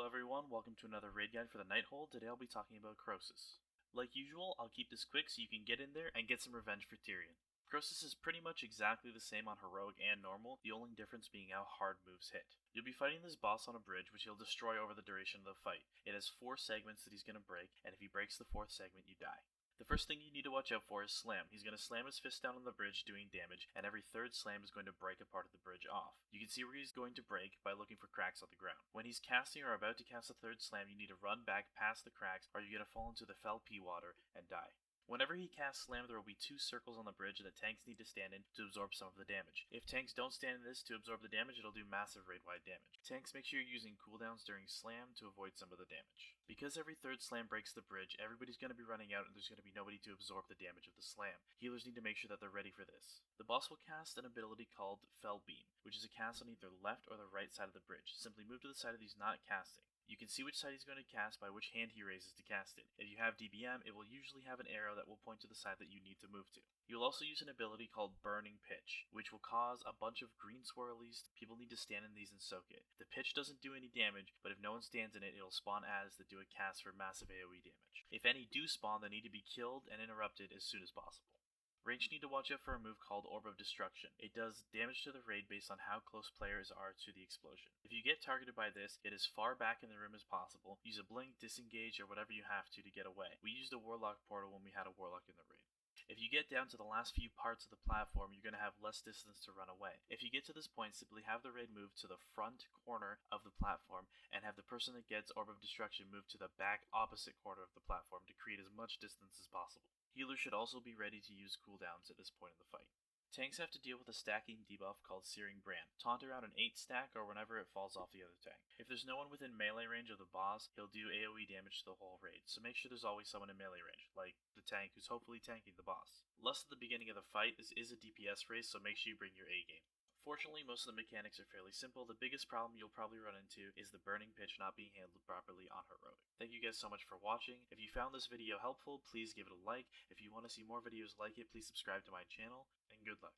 Hello everyone, welcome to another raid guide for the Nighthold. Today I'll be talking about Krosus. Like usual, I'll keep this quick so you can get in there and get some revenge for Tyrion. Krosus is pretty much exactly the same on Heroic and Normal, the only difference being how hard moves hit. You'll be fighting this boss on a bridge which he'll destroy over the duration of the fight. It has 4 segments that he's going to break, and if he breaks the 4th segment, you die. The first thing you need to watch out for is slam. He's going to slam his fist down on the bridge doing damage, and every 3rd slam is going to break a part of the bridge off. You can see where he's going to break by looking for cracks on the ground. When he's casting or about to cast the 3rd slam, you need to run back past the cracks or you're going to fall into the fell pea water and die. Whenever he casts slam, there will be 2 circles on the bridge that tanks need to stand in to absorb some of the damage. If tanks don't stand in this to absorb the damage, it'll do massive raid-wide damage. Tanks, make sure you're using cooldowns during slam to avoid some of the damage. Because every 3rd slam breaks the bridge, everybody's going to be running out and there's going to be nobody to absorb the damage of the slam. Healers need to make sure that they're ready for this. The boss will cast an ability called Fell Beam, which is a cast on either the left or the right side of the bridge. Simply move to the side that he's not casting. You can see which side he's going to cast by which hand he raises to cast it. If you have DBM, it will usually have an arrow that will point to the side that you need to move to. You'll also use an ability called Burning Pitch, which will cause a bunch of green swirlies. People need to stand in these and soak it. The pitch doesn't do any damage, but if no one stands in it, it'll spawn adds that do a cast for massive AoE damage. If any do spawn, they need to be killed and interrupted as soon as possible. Ranged need to watch out for a move called Orb of Destruction. It does damage to the raid based on how close players are to the explosion. If you get targeted by this, get as far back in the room as possible. Use a blink, disengage, or whatever you have to get away. We used a Warlock portal when we had a Warlock in the raid. If you get down to the last few parts of the platform, you're going to have less distance to run away. If you get to this point, simply have the raid move to the front corner of the platform and have the person that gets Orb of Destruction move to the back opposite corner of the platform to create as much distance as possible. Healers should also be ready to use cooldowns at this point in the fight. Tanks have to deal with a stacking debuff called Searing Brand. Taunt around an 8 stack or whenever it falls off the other tank. If there's no one within melee range of the boss, he'll do AoE damage to the whole raid, so make sure there's always someone in melee range, like the tank who's hopefully tanking the boss. Lust at the beginning of the fight, this is a DPS race, so make sure you bring your A game. Fortunately, most of the mechanics are fairly simple. The biggest problem you'll probably run into is the Burning Pitch not being handled properly on Heroic. Thank you guys so much for watching. If you found this video helpful, please give it a like. If you want to see more videos like it, please subscribe to my channel, and good luck.